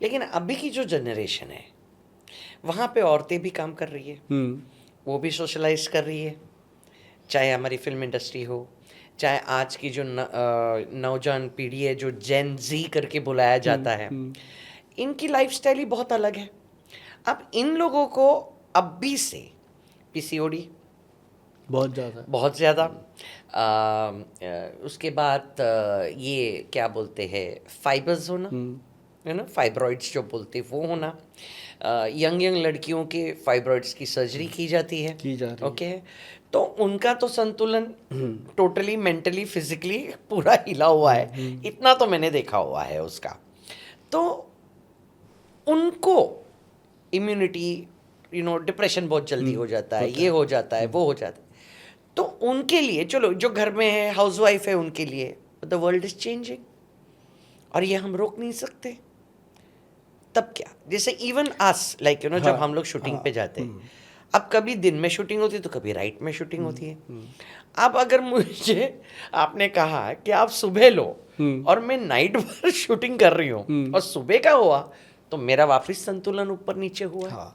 लेकिन अभी की जो जनरेशन है वहाँ पे औरतें भी काम कर रही है, वो भी सोशलाइज कर रही है, चाहे हमारी फिल्म इंडस्ट्री हो, चाहे आज की जो नौजवान पीढ़ी है जो जेन जी करके बुलाया जाता है, इनकी लाइफस्टाइल ही बहुत अलग है। अब इन लोगों को अभी से पीसीओडी बहुत ज़्यादा, उसके बाद ये क्या बोलते हैं फाइबर्स होना, है ना, फाइब्रॉइड्स जो बोलते हैं वो होना, यंग लड़कियों के फाइब्रॉइड्स की सर्जरी की जाती है, ओके। तो उनका तो संतुलन टोटली मेंटली फिजिकली पूरा हिला हुआ है, इतना तो मैंने देखा हुआ है उसका। तो उनको इम्यूनिटी डिप्रेशन बहुत जल्दी हो जाता है, ये हो जाता है, वो हो जाता है। तो उनके लिए चलो जो घर में है हाउसवाइफ है उनके लिए द वर्ल्ड इज चेंजिंग, और ये हम रोक नहीं सकते। तब क्या, जैसे इवन आस लाइक जब हम लोग शूटिंग पे जाते हैं, अब कभी दिन में शूटिंग होती है तो कभी रात में शूटिंग होती है। अब अगर मुझे आपने कहा कि आप सुबह लो और मैं नाइट भर शूटिंग कर रही हूँ और सुबह का हुआ, तो मेरा वापस संतुलन ऊपर नीचे हुआ।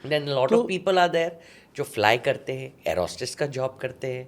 Then lot of people are there जो फ्लाई करते हैं, एरोस्टेस का जॉब करते हैं,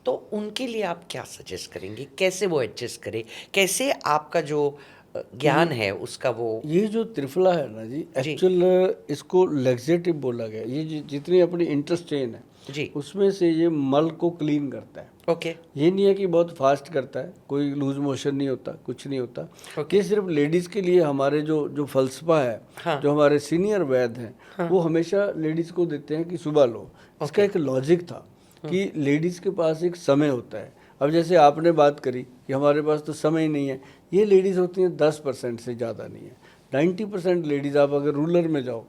तो उनके लिए आप क्या सजेस्ट करेंगे, कैसे वो एडजस्ट करे, कैसे आपका जो ज्ञान है उसका वो। ये जो त्रिफला है ना जी, एक्चुअल इसको लेग्जेटिव बोला गया। ये जितनी अपनी इंटेस्टाइन है जी, उसमें से ये मल को क्लीन करता है। ओके। ये नहीं है कि बहुत फास्ट करता है, कोई लूज मोशन नहीं होता, कुछ नहीं होता। ये सिर्फ लेडीज़ के लिए हमारे जो फलसफा है, जो हमारे सीनियर वैद्य हैं, वो हमेशा लेडीज़ को देते हैं कि सुबह लो। इसका एक लॉजिक था कि लेडीज़ के पास एक समय होता है। अब जैसे आपने बात करी कि हमारे पास तो समय ही नहीं है, ये लेडीज़ होती हैं 10% से ज़्यादा नहीं है। 90% लेडीज़, आप अगर रूरल में जाओ,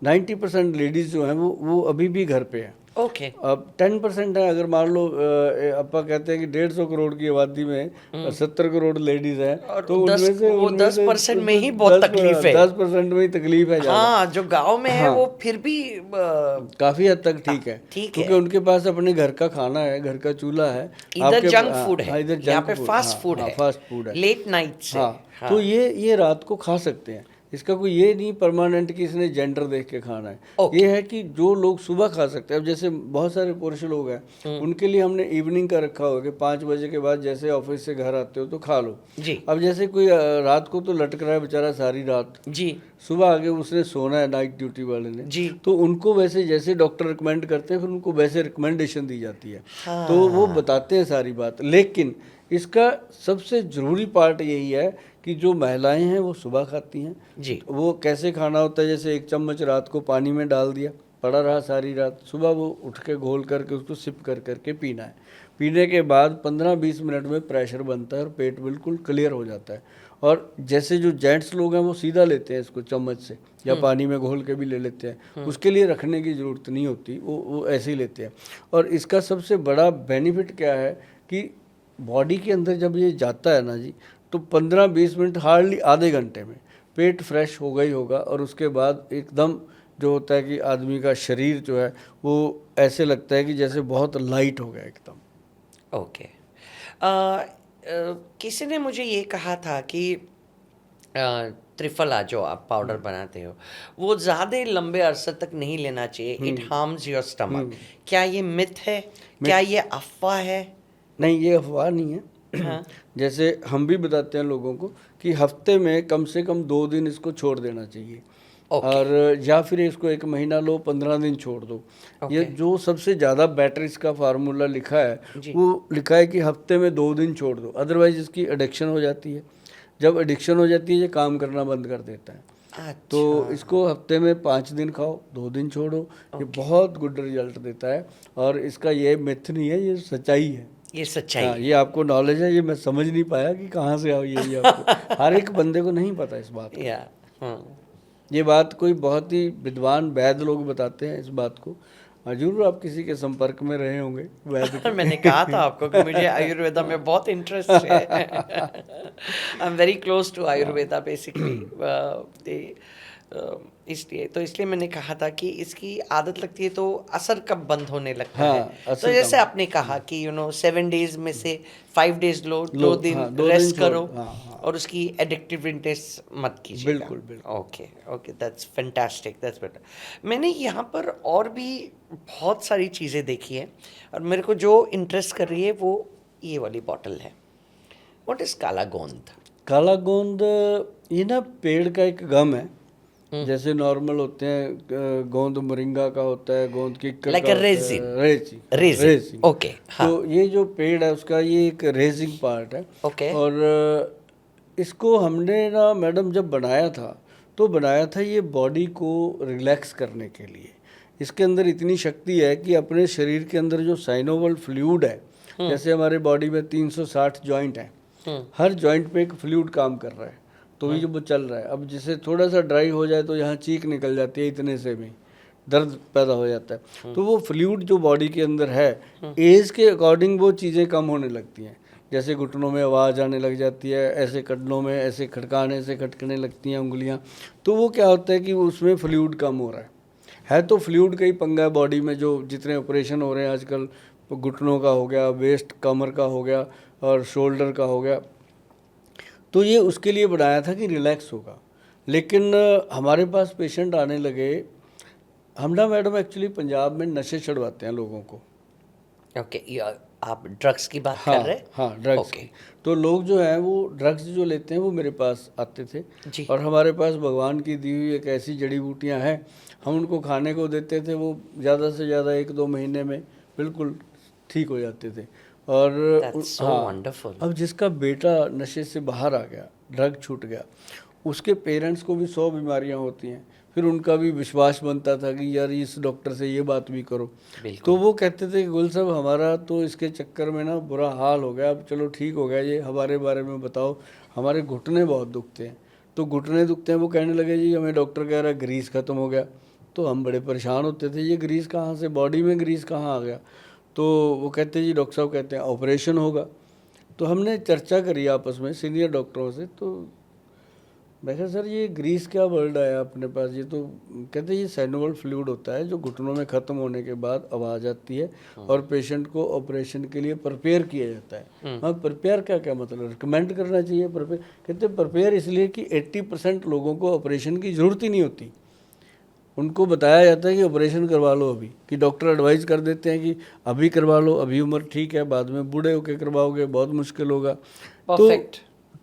90% लेडीज़ जो हैं वो अभी भी घर पे हैं। ओके। अब 10% है, अगर मान लो अपा कहते हैं कि 150 करोड़ की आबादी में 70 करोड़ लेडीज हैं, तो उनमें से 10% में ही बहुत तकलीफ है, 10% में ही तकलीफ है ज़्यादा। हाँ, जो गांव में है वो फिर भी काफ़ी हद तक ठीक है, क्योंकि उनके पास अपने घर का खाना है, घर का चूल्हा है। इधर जंक फूड है, इधर यहाँ पे फास्ट फूड है, फास्ट फूड है, लेट नाइट से। हाँ, तो ये रात को खा सकते हैं। इसका कोई ये नहीं परमानेंट कि इसने जेंडर देख के खाना है। ये है कि जो लोग सुबह खा सकते हैं। अब जैसे बहुत सारे पुरुष लोग हैं, उनके लिए हमने इवनिंग का रखा होगा कि 5 बजे के बाद जैसे ऑफिस से घर आते हो तो खा लो जी। अब जैसे कोई रात को तो लटक रहा है बेचारा सारी रात जी, सुबह आगे उसने सोना है नाइट ड्यूटी वाले ने जी, तो उनको वैसे जैसे डॉक्टर रिकमेंड करते हैं फिर उनको वैसे रिकमेंडेशन दी जाती है। तो वो बताते हैं सारी बात। लेकिन इसका सबसे ज़रूरी पार्ट यही है कि जो महिलाएं हैं वो सुबह खाती हैं जी। वो कैसे खाना होता है, जैसे 1 चम्मच रात को पानी में डाल दिया, पड़ा रहा सारी रात, सुबह वो उठ के घोल करके उसको सिप कर करके पीना है। पीने के बाद 15-20 मिनट में प्रेशर बनता है और पेट बिल्कुल क्लियर हो जाता है। और जैसे जो जेंट्स लोग हैं वो सीधा लेते हैं इसको चम्मच से या पानी में घोल के भी ले लेते हैं, उसके लिए रखने की ज़रूरत नहीं होती, वो ऐसे ही लेते हैं। और इसका सबसे बड़ा बेनिफिट क्या है कि बॉडी के अंदर जब ये जाता है ना जी, तो 15-20 मिनट हार्डली आधे घंटे में पेट फ्रेश होगा ही होगा। और उसके बाद एकदम जो होता है कि आदमी का शरीर जो है वो ऐसे लगता है कि जैसे बहुत लाइट हो गया एकदम। ओके। किसी ने मुझे ये कहा था कि त्रिफला जो आप पाउडर बनाते हो वो ज़्यादा लंबे अरसे तक नहीं लेना चाहिए, इट हार्म्स योर स्टमक। क्या ये मिथ है, क्या ये अफवाह है? नहीं, ये अफवाह नहीं है। हाँ। जैसे हम भी बताते हैं लोगों को कि हफ्ते में कम से कम 2 दिन इसको छोड़ देना चाहिए। और या फिर इसको 1 महीना लो, 15 दिन छोड़ दो। ये जो सबसे ज़्यादा बेटर इसका फार्मूला लिखा है वो लिखा है कि हफ्ते में 2 दिन छोड़ दो, अदरवाइज इसकी एडिक्शन हो जाती है। जब एडिक्शन हो जाती है ये काम करना बंद कर देता है। अच्छा। तो इसको हफ्ते में 5 दिन खाओ, 2 दिन छोड़ो, ये बहुत गुड रिजल्ट देता है। और इसका ये मिथ नहीं है, ये सच्चाई है। ये सच्चाई हाँ, ये आपको नॉलेज है, ये मैं समझ नहीं पाया कि कहाँ से आओ ये आपको हर एक बंदे को नहीं पता इस बात को। ये बात कोई बहुत ही विद्वान वैद्य लोग बताते हैं इस बात को। जरूर आप किसी के संपर्क में रहे होंगे वैद्य मैंने कहा था आपको कि मुझे आयुर्वेदा में बहुत इंटरेस्ट है। I am very close to Ayurveda basically. इसलिए मैंने कहा था कि इसकी आदत लगती है तो असर कब बंद होने लगता हाँ, है। असर तो जैसे कब? आपने कहा कि 7 डेज में से 5 डेज लो, लो, 2 दिन हाँ, 2 दिन रेस्ट छोड़, करो, हाँ, हाँ। और उसकी एडिक्टिवनेस मत कीजिएगा। बिल्कुल, बिल्कुल। Okay, okay, that's fantastic, that's better. मैंने यहाँ पर और भी बहुत सारी चीज़ें देखी हैं, और मेरे को जो इंटरेस्ट कर रही है वो ये वाली बॉटल है। व्हाट इज़ काला गोंद? काला गोंद ये ना पेड़ का एक गम है। जैसे नॉर्मल होते हैं गोंद मोरिंगा का होता है, गोंद किक्कर Like का a होता resin. है, रेजिंग, हाँ, Resin. रेजिंग। Okay, हाँ। तो ये जो पेड़ है उसका ये एक रेजिंग पार्ट है। Okay. और इसको हमने ना मैडम जब बनाया था तो बनाया था ये बॉडी को रिलैक्स करने के लिए। इसके अंदर इतनी शक्ति है कि अपने शरीर के अंदर जो साइनोवल फ्लूइड है, जैसे हमारे बॉडी में 360 जॉइंट हैं, हर जॉइंट पे एक फ्लूइड काम कर रहा है, तो ये वो चल रहा है। अब जैसे थोड़ा सा ड्राई हो जाए तो यहाँ चीख निकल जाती है, इतने से भी दर्द पैदा हो जाता है। तो वो फ्लूइड जो बॉडी के अंदर है, एज के अकॉर्डिंग वो चीज़ें कम होने लगती हैं। जैसे घुटनों में आवाज़ आने लग जाती है, ऐसे कंधों में ऐसे खटकाने से खटकने लगती हैं उंगलियाँ। तो वो क्या होता है कि उसमें फ्लूइड कम हो रहा है तो फ्लूइड का ही पंगा है बॉडी में। जो जितने ऑपरेशन हो रहे हैं आजकल, घुटनों का हो गया, वेस्ट कमर का हो गया और शोल्डर का हो गया, तो ये उसके लिए बनाया था कि रिलैक्स होगा। लेकिन हमारे पास पेशेंट आने लगे, हम ना मैडम एक्चुअली पंजाब में नशे चढ़वाते हैं लोगों को। ओके, आप ड्रग्स की बात हाँ, कर रहे हैं? हाँ, ड्रग्स ओके। की। तो लोग जो हैं वो ड्रग्स जो लेते हैं वो मेरे पास आते थे जी। और हमारे पास भगवान की दी हुई एक ऐसी जड़ी बूटियां हैं, हम उनको खाने को देते थे, वो ज़्यादा से ज़्यादा 1-2 महीने में बिल्कुल ठीक हो जाते थे। और That's so हाँ, wonderful. अब जिसका बेटा नशे से बाहर आ गया, ड्रग छूट गया, उसके पेरेंट्स को भी 100 बीमारियां होती हैं। फिर उनका भी विश्वास बनता था कि यार इस डॉक्टर से ये बात भी करो। तो वो कहते थे कि गुल साहब हमारा तो इसके चक्कर में ना बुरा हाल हो गया, अब चलो ठीक हो गया, ये हमारे बारे में बताओ, हमारे घुटने बहुत दुखते हैं। तो घुटने दुखते हैं, वो कहने लगे जी हमें डॉक्टर कह रहा है ग्रीस ख़त्म हो गया। तो हम बड़े परेशान होते थे, ये ग्रीस कहाँ से, बॉडी में ग्रीस कहाँ आ गया। तो वो कहते जी डॉक्टर साहब कहते हैं ऑपरेशन होगा। तो हमने चर्चा करी आपस में सीनियर डॉक्टरों से, तो मैं कहा सर ये ग्रीस क्या वर्ड आया अपने पास, ये तो कहते ये साइनोवल फ्लूइड होता है जो घुटनों में ख़त्म होने के बाद आवाज़ आती है और पेशेंट को ऑपरेशन के लिए प्रिपेयर किया जाता है। हाँ, प्रिपेयर क्या मतलब, रिकमेंड करना चाहिए प्रिपेयर। कहते प्रिपेयर इसलिए कि 80% लोगों को ऑपरेशन की ज़रूरत ही नहीं होती। उनको बताया जाता है कि ऑपरेशन करवा लो अभी, कि डॉक्टर एडवाइस कर देते हैं कि अभी करवा लो, अभी उम्र ठीक है, बाद में बूढ़े होकर करवाओगे बहुत मुश्किल होगा।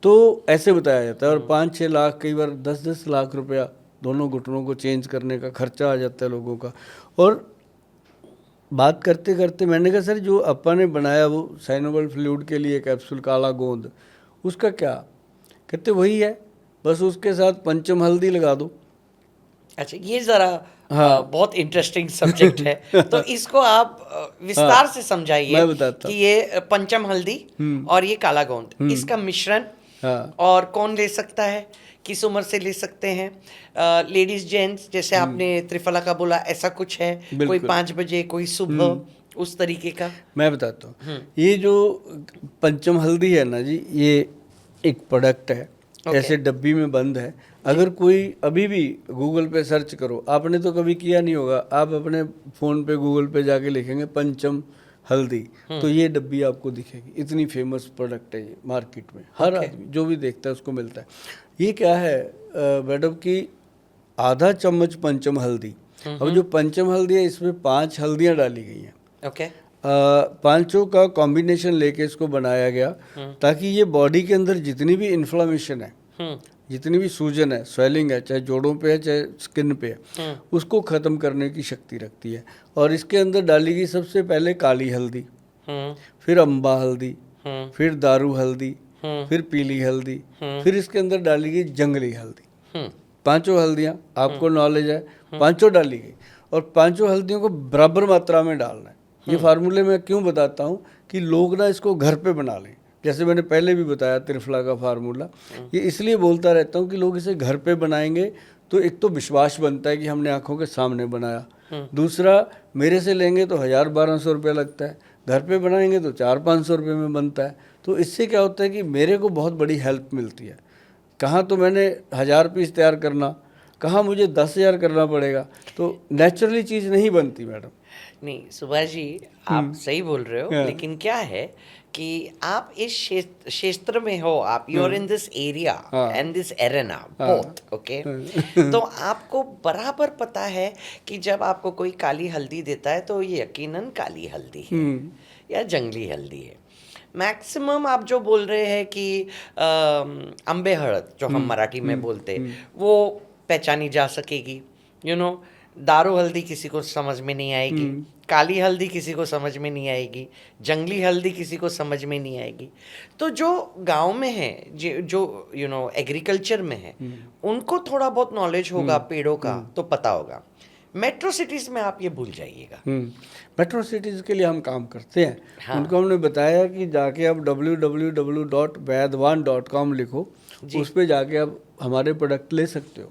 तो ऐसे बताया जाता है। और 5-6 लाख, कई बार 10-10 लाख रुपया दोनों घुटनों को चेंज करने का खर्चा आ जाता है लोगों का। और बात करते करते मैंने कहा सर जो अपा ने बनाया वो साइनोवल फ्लूइड के लिए कैप्सूल काला गोंद, उसका क्या? कहते वही है, बस उसके साथ पंचम हल्दी लगा दो। अच्छा, ये जरा हाँ, बहुत इंटरेस्टिंग सब्जेक्ट है, तो इसको आप विस्तार हाँ, से समझाइए मैं बताता कि ये पंचम हल्दी और ये काला गोंद, इसका मिश्रण, हाँ, और कौन ले सकता है, किस उम्र से ले सकते हैं, लेडीज जेंट्स, जैसे आपने त्रिफला का बोला, ऐसा कुछ है, कोई 5 बजे, कोई सुबह, उस तरीके का? मैं बताता हूँ। ये जो पंचम हल्दी है ना जी, ये एक प्रोडक्ट है, ऐसे डब्बी में बंद है। अगर कोई अभी भी गूगल पे सर्च करो, आपने तो कभी किया नहीं होगा, आप अपने फ़ोन पे गूगल पे जाके लिखेंगे पंचम हल्दी, तो ये डब्बी आपको दिखेगी। इतनी फेमस प्रोडक्ट है ये मार्केट में, हर आदमी जो भी देखता है उसको मिलता है। ये क्या है मैडम कि आधा चम्मच पंचम हल्दी, अब जो पंचम हल्दी है इसमें 5 हल्दियाँ डाली गई हैं। ओके। पांचों का कॉम्बिनेशन लेके इसको बनाया गया ताकि ये बॉडी के अंदर जितनी भी इन्फ्लामेशन है, जितनी भी सूजन है, स्वेलिंग है, चाहे जोड़ों पे है चाहे स्किन पे है, उसको ख़त्म करने की शक्ति रखती है। और इसके अंदर डाली गई सबसे पहले काली हल्दी, फिर अम्बा हल्दी, फिर दारू हल्दी, फिर पीली हल्दी, फिर इसके अंदर डाली गई जंगली हल्दी। 5 हल्दियाँ आपको नॉलेज है, 5 डाली गई और 5 हल्दियों को बराबर मात्रा में डालना है। ये फार्मूले मैं क्यों बताता हूँ कि लोग ना इसको घर पे बना लें, जैसे मैंने पहले भी बताया त्रिफला का फार्मूला। ये इसलिए बोलता रहता हूँ कि लोग इसे घर पे बनाएंगे तो एक तो विश्वास बनता है कि हमने आंखों के सामने बनाया, दूसरा मेरे से लेंगे तो 1000-1200 रुपया लगता है, घर पे बनाएंगे तो 400-500 रुपये में बनता है। तो इससे क्या होता है कि मेरे को बहुत बड़ी हेल्प मिलती है। कहाँ तो मैंने 1000 पीस तैयार करना, कहाँ मुझे 10,000 करना पड़ेगा, तो नेचुरली चीज़ नहीं बनती मैडम। नहीं सुभाष जी, आप सही बोल रहे हो, लेकिन क्या है कि आप इस क्षेत्र में हो, आप you are in this area and this arena both, okay. तो आपको बराबर पता है कि जब आपको कोई काली हल्दी देता है तो ये यकीनन काली हल्दी है या जंगली हल्दी है। मैक्सिमम आप जो बोल रहे हैं कि अम्बे हळद जो हम मराठी में बोलते हैं, वो पहचानी जा सकेगी, यू नो। दारू हल्दी किसी को समझ में नहीं आएगी, काली हल्दी किसी को समझ में नहीं आएगी, जंगली हल्दी किसी को समझ में नहीं आएगी। तो जो गांव में है, जो यू नो एग्रीकल्चर में है, उनको थोड़ा बहुत नॉलेज होगा पेड़ों का, तो पता होगा। मेट्रो सिटीज में आप ये भूल जाइएगा। मेट्रो सिटीज़ के लिए हम काम करते हैं। उनको हमने बताया कि जाके आप www.vaidwan.com लिखो, उस पे जाके आप हमारे प्रोडक्ट ले सकते हो।